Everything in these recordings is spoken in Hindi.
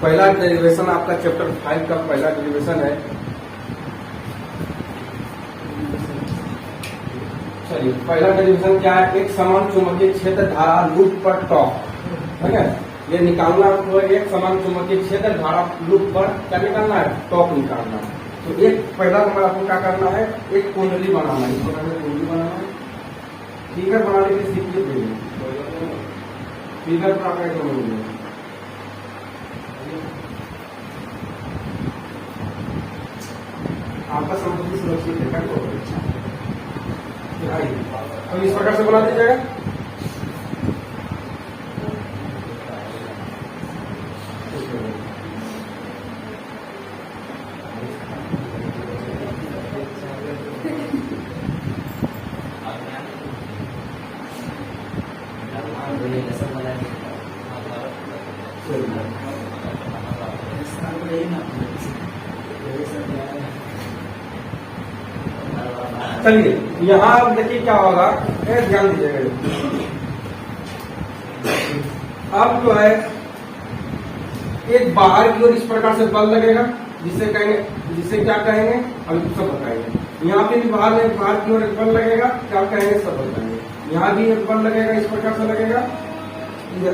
पहला डेरिवेशन आपका चैप्टर 5 का पहला डेरिवेशन है। चलिए पहला डेरिवेशन क्या है, एक समान चुंबकीय क्षेत्र धारा लूप पर टॉर्क, ठीक है। ये निकालना तो एक समान चुंबकीय क्षेत्र धारा लूप पर क्या निकालना है, टॉर्क निकालना है। तो एक पहला नंबर आपको क्या करना है, एक कुंडली बनाना है, इस प्रकार से कुंडली बनाना है। फिगर बनाने के सीखिए पहले, फिगर पर आपका एक नंबर आपका संपत्ति सुरक्षित है। अब इस प्रकार से बना दीजिएगा। चलिए यहाँ अब देखिए क्या होगा, ध्यान दीजिएगा। अब जो है एक बाहर की ओर इस प्रकार से बल लगेगा, जिससे कहेंगे, जिससे क्या कहेंगे अभी सब बताएंगे। यहाँ पे भी बाहर की ओर एक बल लगेगा, क्या कहेंगे सब बताएंगे। यहाँ भी एक बल लगेगा, इस प्रकार से लगेगा,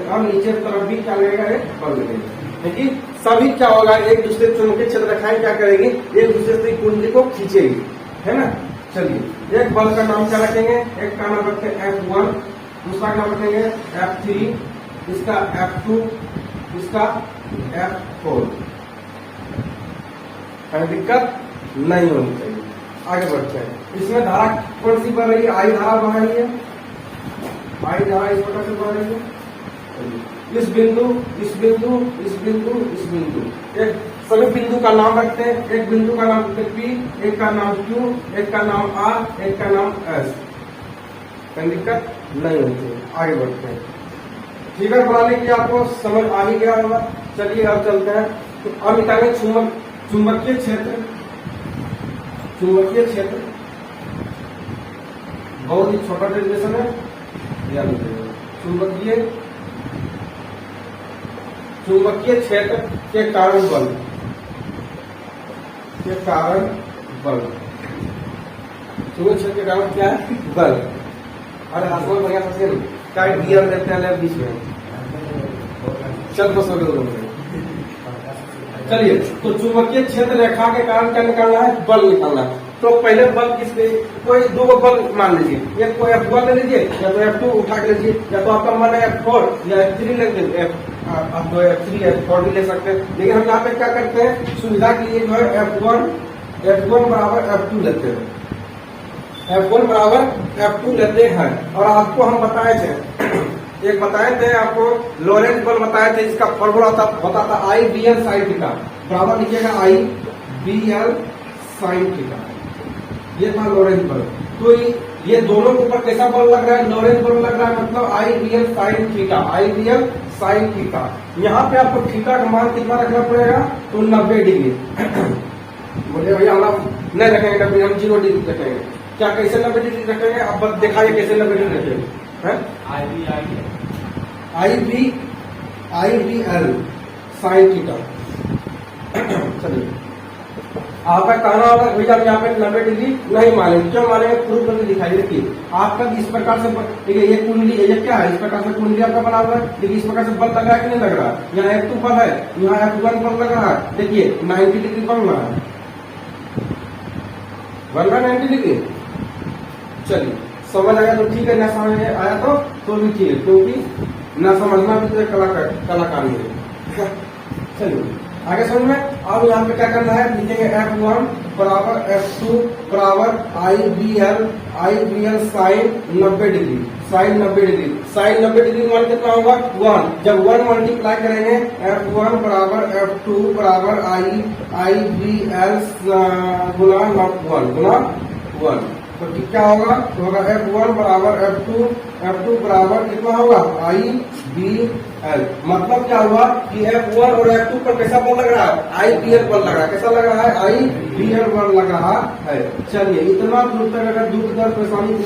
और नीचे तरफ भी क्या लगेगा, एक बल लगेगा। देखिए सभी क्या होगा, एक दूसरे चुंबकीय क्षेत्र रेखाएं क्या करेगी, एक दूसरे से कुंडली को खींचेगी, है ना। चलिए एक बल का नाम क्या रखेंगे, एक का नाम रखते हैं F1, दूसरा का नाम रखेंगे F3, इसका F2, इसका F4। दिक्कत नहीं होनी चाहिए। आगे बढ़ते हैं। इसमें धारा कौन सी बह रही है, आई धारा बह रही है, आई धारा इस प्रकार से बह रही है। इस बिंदु, इस बिंदु, इस बिंदु, इस बिंदु, एक सभी बिंदु का नाम रखते हैं। एक बिंदु का नाम रखते हैं P, एक का नाम Q, एक का नाम R, एक का नाम S। कोई दिक्कत नहीं होती है। आगे बढ़ते हैं। फिगर बनाने की आपको समझ आ ही गया होगा। चलिए अब चलते हैं। तो अब निकालेंगे चुंबकीय क्षेत्र। चुंबकीय क्षेत्र बहुत ही छोटा डेरिवेशन है, याद रखिएगा। चुंबकीय क्षेत्र के कारण बल, के कारण बल, चुंबकीय क्षेत्र के कारण क्या है, बल। अरे आसमान बढ़िया फंसे क्या गियर देते हैं बीच में, चल बस हो गए। चलिए तो चुंबकीय क्षेत्र रेखा के कारण क्या निकालना है, बल निकालना है। तो पहले बल किसके, कोई दो बल मान लीजिए, एक को F1 ले लीजिए, या तो F2 उठा के लीजिए, या तो आपका मन है F4 या F3 ले लीजिए। आप तो F3 F4 भी ले सकते हैं, लेकिन हम यहाँ पे क्या करते हैं, सुविधा के लिए जो है F1 बराबर F2 लेते हैं, F1 बराबर F2 लेते हैं। और आपको हम बताए थे, एक बताए थे आपको लोरेंज बल बताए थे, इसका फॉर्मूला होता था IBL sin थीटा, बराबर लिखिएगा IBL sin थीटा। ये था लोरेंज बल। तो ये दोनों के ऊपर कैसा बल लग रहा है, लोरेंज बल लग रहा है, मतलब IBL sin theta, IBL sin theta. यहाँ पे आपको थीटा का मान कितना रखना पड़ेगा, तो 90 डिग्री। बोले भैया हम नहीं रखेंगे 90, हम 0 डिग्री रखेंगे। क्या कैसे 90 डिग्री रखेंगे, अब बस दिखाइए कैसे 90 डिग्री रखेंगे। IBL sin theta. चलिए आपका कहना होगा भैया यहाँ पे 90 डिग्री नहीं मानेंगे, क्यों मानेंगे, प्रूफ करके दिखाई। देखिए आपका इस प्रकार से देखिए, ये कुंडली है, ये क्या है, इस प्रकार से कुंडली आपका बना हुआ है। देखिए इस प्रकार से बल लग रहा है कि नहीं लग रहा है, यहाँ F2 बल है, यहाँ F1 बल लग रहा है। देखिए 90 डिग्री बन रहा है, 90 डिग्री। चलिए समझ आया तो ठीक है, न समझ आया तो भी ठीक है, क्योंकि न समझना भी तो कलाकारी है। चलिए आगे समझ में। अब यहाँ पे क्या करना है, लिखेंगे F1 बराबर F2 बराबर IBL sine 90 degree, sine 90 degree, sine 90 degree मान कितना होगा 1। जब 1 मल्टीप्लाई करेंगे F1 बराबर F2 बराबर IBL गुना 1, तो क्या होगा, तो होगा F1 बराबर F2 बराबर कितना होगा IBL। मतलब क्या हुआ कि F1 और F2 पर कैसा बल लग रहा है, IBL बल लग रहा है। कैसा लग रहा है, IBL बल लग रहा है। चलिए इतना दूर तक अगर दुख दर्द परेशानी की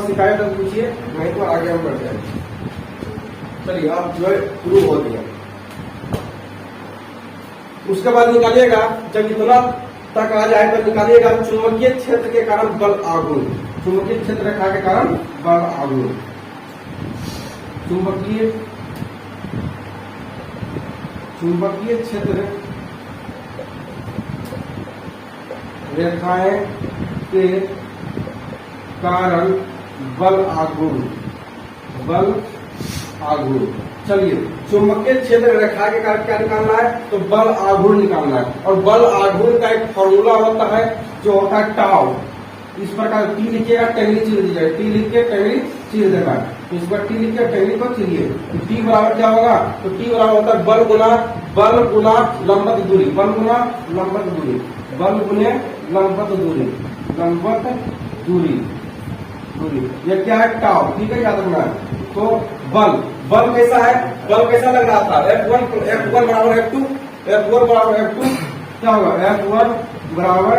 शिकायत है पूछिए, नहीं तो आगे हम बढ़ जाएंगे। चलिए अब जो है शुरू हो गया। उसके बाद निकालिएगा, जब इतना तक आ जाए तो निकालिएगा चुंबकीय क्षेत्र के कारण बल आघूर्ण। चुंबकीय क्षेत्र रेखा के कारण बल आघूर्ण। चुंबकीय क्षेत्र रेखाएं के कारण बल आघूर्ण। चलिए, चुंबकीय क्षेत्र रेखा के कारण क्या निकालना है, तो बल आघूर्ण निकालना है। और बल आघूर्ण का एक फॉर्मूला होता है जो होता है टाउ। इस प्रकार टी लिखिएगा, टेंगली चीर दीजिएगा, टी लिख के टेंगली चीर देना है। तो इस पर टी लिख के टेंगली को चीरिए, तो टी बराबर क्या होगा, तो टी बराबर होता है बल गुना लंबवत दूरी, बल गुना लंबवत दूरी, बल गुने लंबवत दूरी, ये क्या है, टाउ। ठीक है, याद रखना है। तो बल कैसा है, बल कैसा लग रहा था, F1 बराबर F2, F1 बराबर F2 क्या होगा, F1 बराबर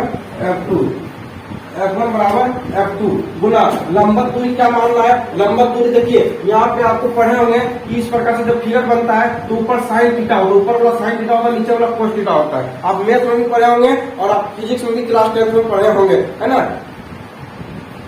F2 गुना लंबवत दूरी। क्या मानना है, लंबवत दूरी देखिए यहाँ पे आपको पढ़े होंगे कि इस प्रकार से जब फिगर बनता है तो ऊपर साइन थीटा होगा, ऊपर वाला साइन थीटा होता है, नीचे वाला कोस थीटा होता है। आप मैथ में भी पढ़े होंगे और आप फिजिक्स में भी क्लास 10 में पढ़े होंगे, है ना।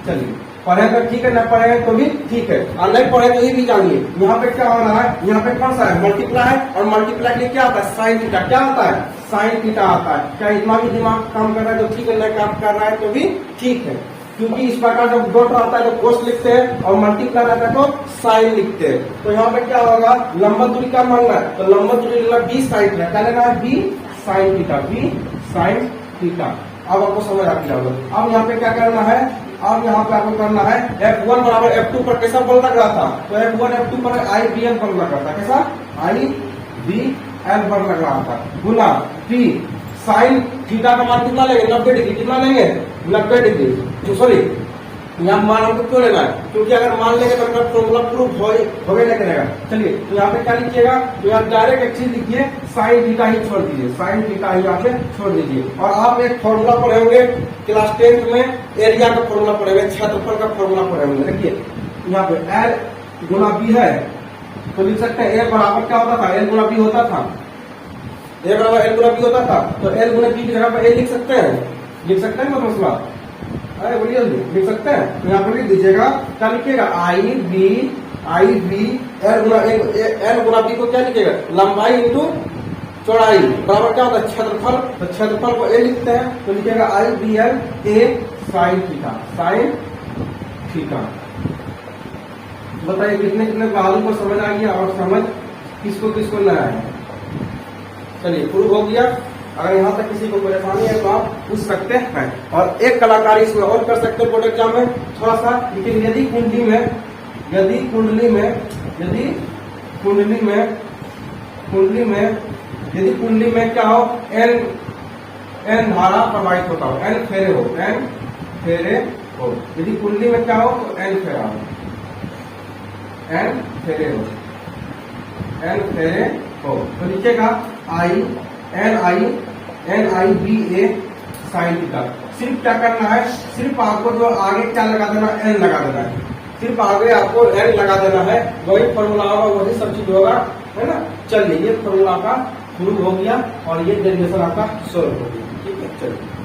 चलिए, पढ़े तो ठीक है, न पढ़े तो भी ठीक है, और नहीं पढ़े तो ये भी जानिए। यहाँ पे क्या हो रहा है, यहाँ पे कौन सा है, मल्टीप्लाई है, और मल्टीप्लाई के लिए क्या आता है, साइन थीटा। क्या आता है, साइन थीटा आता है। क्या इतना भी दिमाग काम कर रहा है तो ठीक है, नहीं काम कर रहा है तो भी ठीक है, क्योंकि इस प्रकार जब डॉट आता है तो कोस लिखते हैं और मल्टीप्लाई आता है तो साइन लिखते हैं। तो यहाँ पे क्या होगा, लंबवत दूरी क्या मांगना है, तो लंबवत दूरी लेना बी साइन थीटा। क्या लेना है, बी साइन थीटा। अब आपको समझ आ गया होगा। अब यहाँ पे क्या करना है, अब यहाँ पे आपको करना है F1 बराबर F2 पर कैसा बल लग रहा था, तो F1 F2 पर IBL बल लग रहा था। कैसा, IBL बल लग रहा था गुना P साइन थीटा का मान कितना लेंगे, 90 डिग्री। कितना लेंगे, 90 डिग्री। सॉरी, यहाँ मान हमको क्यों लेना है, क्योंकि अगर मान लेंगे तो अपना फॉर्मूला प्रूफ होगा नहीं करेगा। चलिए, तो यहाँ पे क्या लिखिएगा, तो यहाँ डायरेक्ट एक चीज लिखिए, साइन थीटा ही छोड़ दीजिए, साइन थीटा ही यहाँ पे छोड़ दीजिए। और आप एक फॉर्मूला पढ़े होंगे क्लास 10 में, एरिया का फॉर्मूला पढ़े होंगे, क्षेत्रफल का फॉर्मूला पढ़े होंगे। देखिए यहाँ पे L गुना B है तो लिख सकते हैं A बराबर क्या होता था, L गुना B होता था, A बराबर L गुना B होता था। तो L गुना B की जगह पर A लिख सकते हैं ना मसला, अरे बड़ी जल्दी लिख सकते हैं। तो यहाँ पर लिख दीजिएगा, क्या लिखिएगा, आई बी एल गुना बी को क्या लिखिएगा, लंबाई इंटू चौड़ाई बराबर क्या होता है, क्षेत्रफल। तो क्षेत्रफल को ए लिखते हैं तो लिखिएगा IBL A साइन थीटा। बताइए कितने बहादुर को समझ आ गया, और समझ किसको न आया। चलिए, प्रूव हो गया। अगर यहाँ तक किसी को परेशानी है तो आप पूछ सकते हैं। और एक कलाकारी इसमें और कर सकते हैं बोर्ड एग्जाम में थोड़ा सा, लेकिन यदि कुंडली में क्या हो, एन धारा प्रवाहित होता हो, एन फेरे हो, यदि कुंडली में क्या हो तो एन फेरे हो तो लिखेगा NIBA साइन थीटा। सिर्फ क्या करना है, सिर्फ आपको जो आगे क्या लगा देना, एन लगा देना है, सिर्फ आगे आपको एन लगा देना है। वही फॉर्मूला होगा, वही सब चीज होगा, है ना। चलिए, ये फॉर्मूला का प्रूव हो गया और ये डेरिवेशन आपका सोल्व हो गया। ठीक है, चलिए।